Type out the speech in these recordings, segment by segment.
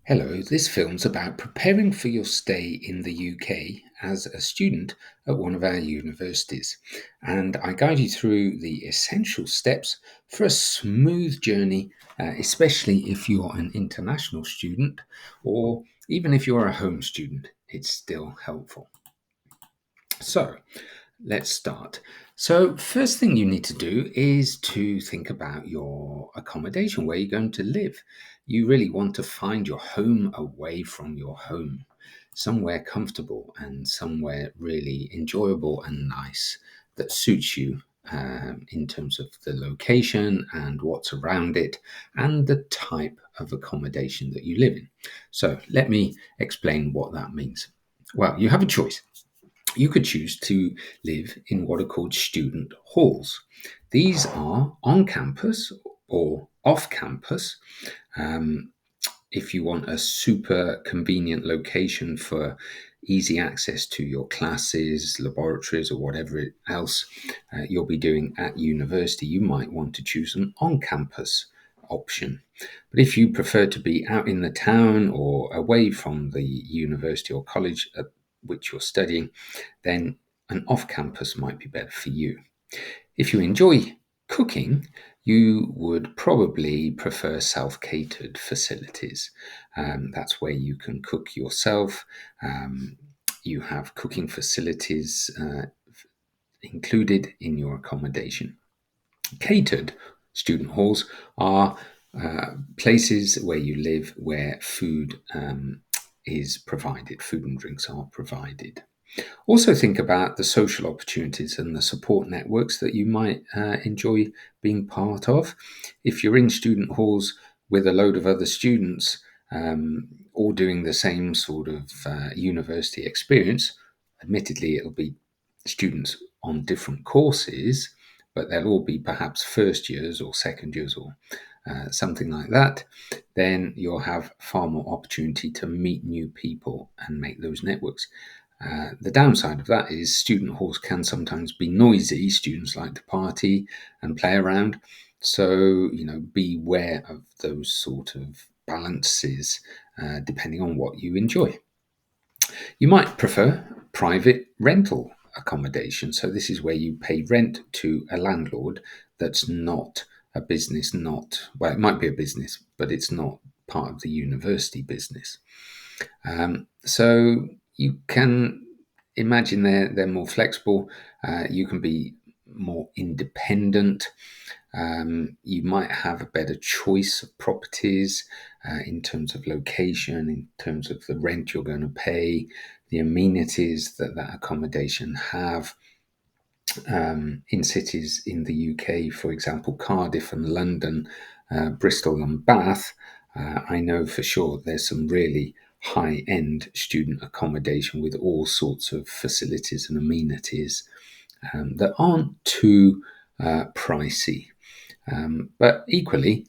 Hello, this film's about preparing for your stay in the UK as a student at one of our universities. And I guide you through the essential steps for a smooth journey, especially if you're an international student or even if you're a home student, it's still helpful. So, let's start. So, first thing you need to do is to think about your accommodation, where you're going to live. You really want to find your home away from your home, somewhere comfortable and somewhere really enjoyable and nice that suits you in terms of the location and what's around it and the type of accommodation that you live in. So, let me explain what that means. Well, you have a choice. You could choose to live in what are called student halls. These are on campus or off campus. Um, if you want a super convenient location for easy access to your classes, laboratories, or whatever else you'll be doing at university, you might want to choose an on campus option. But if you prefer to be out in the town or away from the university or college at which you're studying, then an off campus might be better for you. If you enjoy cooking, you would probably prefer self catered facilities. That's where you can cook yourself. You have cooking facilities included in your accommodation. Catered student halls are places where you live where food is provided, food and drinks are provided. Also, think about the social opportunities and the support networks that you might enjoy being part of. If you're in student halls with a load of other students, all doing the same sort of university experience, admittedly, it'll be students on different courses, but they'll all be perhaps first years or second years or something like that. Then you'll have far more opportunity to meet new people and make those networks. The downside of that is student halls can sometimes be noisy. Students like to party and play around. So, beware of those sort of balances depending on what you enjoy. You might prefer private rental accommodation. So, this is where you pay rent to a landlord that's not a business, well, it might be a business, but it's not part of the university business. So you can imagine they're more flexible. You can be more independent. You might have a better choice of properties in terms of location, in terms of the rent you're going to pay, the amenities that accommodation have. In cities in the UK, for example, Cardiff and London, Bristol and Bath, I know for sure there's some really high end student accommodation with all sorts of facilities and amenities that aren't too pricey. But equally,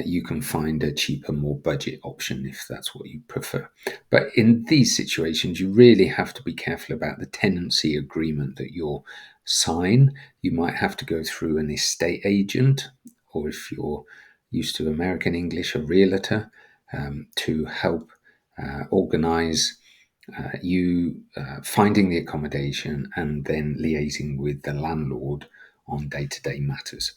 you can find a cheaper, more budget option if that's what you prefer. But in these situations, you really have to be careful about the tenancy agreement that you'll sign. You might have to go through an estate agent, or if you're used to American English, a realtor, to help organize you finding the accommodation and then liaising with the landlord on day to day matters.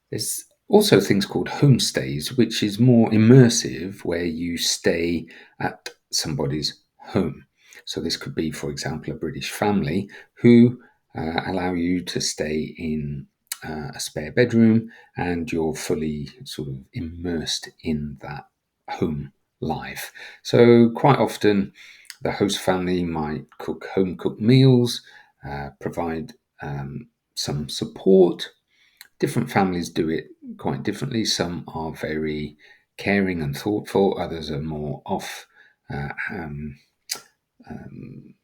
There's also things called homestays, which is more immersive, where you stay at somebody's home. So, this could be, for example, a British family who allow you to stay in a spare bedroom and you're fully sort of immersed in that home life. So, quite often, the host family might cook home cooked meals, provide some support. Different families do it quite differently. Some are very caring and thoughtful. Others are more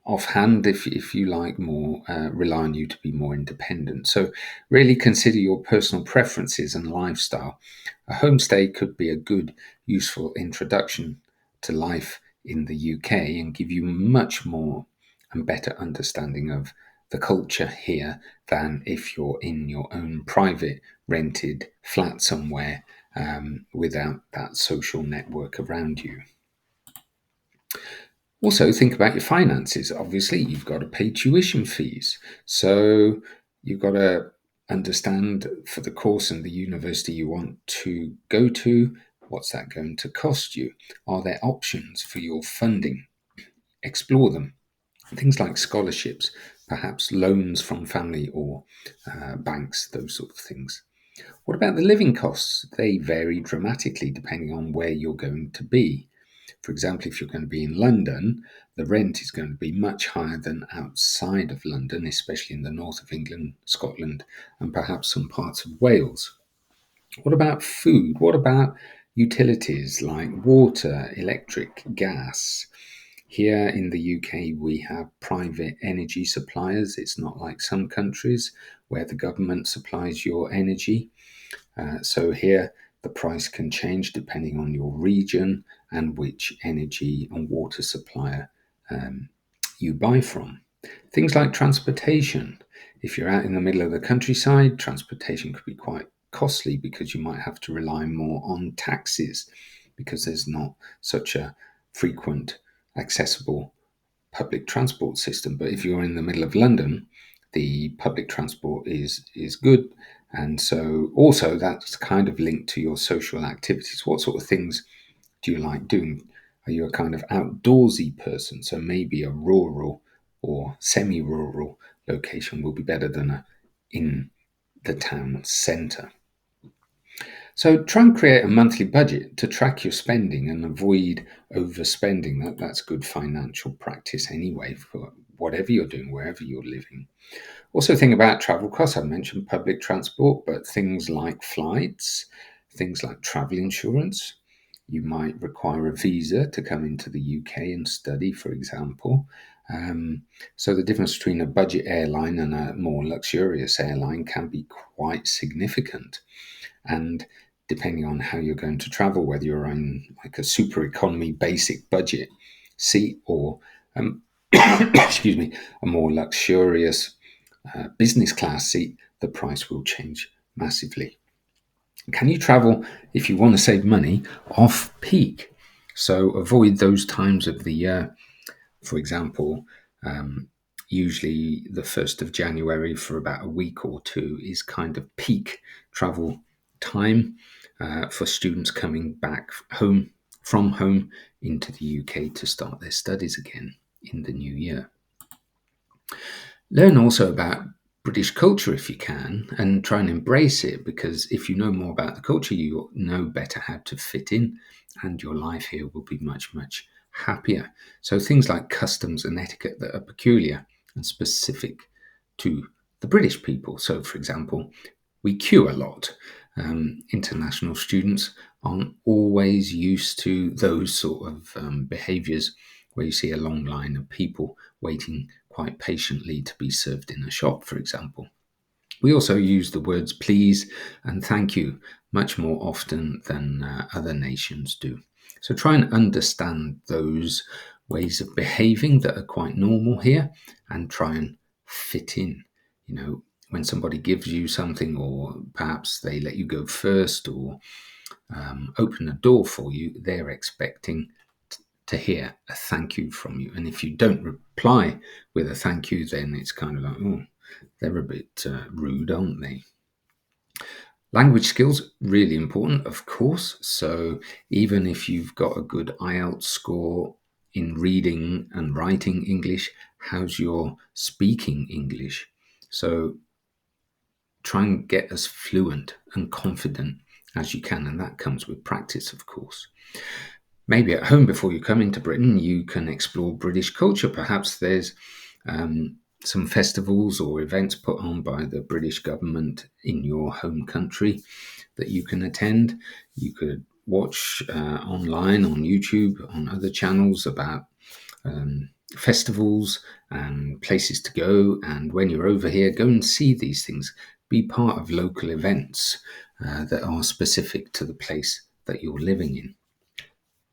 offhand, if you like, more rely on you to be more independent. So really consider your personal preferences and lifestyle. A homestay could be a good, useful introduction to life in the UK and give you much more and better understanding of the culture here than if you're in your own private rented flat somewhere without that social network around you. Also, think about your finances. Obviously, you've got to pay tuition fees. So, you've got to understand for the course and the university you want to go to, what's that going to cost you? Are there options for your funding? Explore them. Things like scholarships, perhaps loans from family or banks, those sort of things. What about the living costs? They vary dramatically depending on where you're going to be. For example, if you're going to be in London, the rent is going to be much higher than outside of London, especially in the north of England, Scotland, and perhaps some parts of Wales. What about food? What about utilities like water, electric, gas? Here in the UK, we have private energy suppliers. It's not like some countries where the government supplies your energy. So here, the price can change depending on your region and which energy and water supplier um, you buy from. Things like transportation. If you're out in the middle of the countryside, transportation could be quite costly because you might have to rely more on taxis because there's not such a frequent, accessible public transport system. But if you're in the middle of London, the public transport is good, and so also that's kind of linked to your social activities. What sort of things do you like doing? Are you a kind of outdoorsy person? So maybe a rural or semi-rural location will be better than a in the town centre. So try and create a monthly budget to track your spending and avoid overspending. That's good financial practice anyway for whatever you're doing, wherever you're living. Also think about travel costs. I mentioned public transport, but things like flights, things like travel insurance. You might require a visa to come into the UK and study, for example. Um, so the difference between a budget airline and a more luxurious airline can be quite significant. And depending on how you're going to travel, whether you're on like a super economy basic budget seat or excuse me, a more luxurious business class seat, the price will change massively. Can you travel if you want to save money off peak? So avoid those times of the year. For example, usually the 1st of January for about a week or two is kind of peak travel time for students coming back home from home into the UK to start their studies again in the new year. Learn also about British culture if you can and try and embrace it, because if you know more about the culture, you know better how to fit in and your life here will be much, much happier. So things like customs and etiquette that are peculiar and specific to the British people. So, for example, we queue a lot. International students aren't always used to those sort of behaviours where you see a long line of people waiting quite patiently to be served in a shop, for example. We also use the words please and thank you much more often than other nations do. So try and understand those ways of behaving that are quite normal here and try and fit in. You know, when somebody gives you something, or perhaps they let you go first, or open a door for you, they're expecting to hear a thank you from you. And if you don't reply with a thank you, then it's kind of like, oh, they're a bit rude, aren't they? Language skills, really important, of course. So even if you've got a good IELTS score in reading and writing English, how's your speaking English? So try and get as fluent and confident as you can. And that comes with practice, of course. Maybe at home before you come into Britain, you can explore British culture. Perhaps there's some festivals or events put on by the British government in your home country that you can attend. You could watch online on YouTube, on other channels about festivals and places to go. And when you're over here, go and see these things. Be part of local events that are specific to the place that you're living in.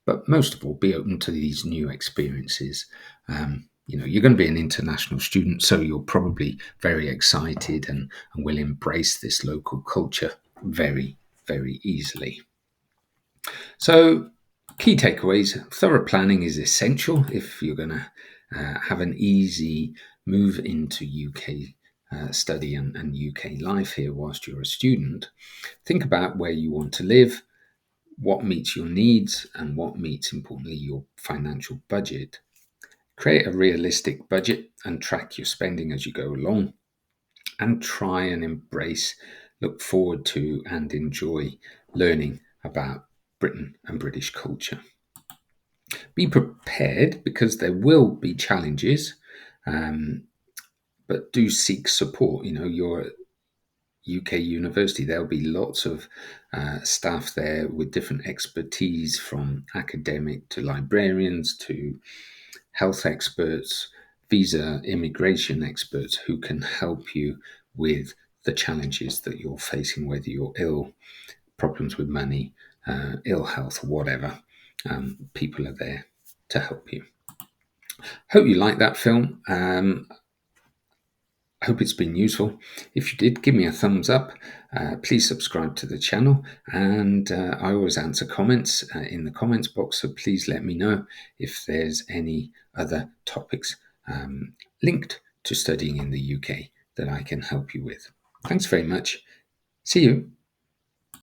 But most of all, be open to these new experiences. You're going to be an international student, so you're probably very excited and will embrace this local culture very, very easily. So, key takeaways: thorough planning is essential if you're going to have an easy move into UK study and UK life here whilst you're a student. Think about where you want to live, what meets your needs, and what meets, importantly, your financial budget. Create a realistic budget and track your spending as you go along, and try and embrace, look forward to, and enjoy learning about Britain and British culture. Be prepared because there will be challenges, um, but do seek support. Your UK university, there'll be lots of staff there with different expertise, from academic to librarians to health experts, visa immigration experts, who can help you with the challenges that you're facing, whether you're ill, problems with money, ill health, whatever. People are there to help you. Hope you like that film. I hope it's been useful. If you did, give me a thumbs up. Please subscribe to the channel, and I always answer comments in the comments box, so please let me know if there's any other topics linked to studying in the UK that I can help you with. Thanks very much. See you.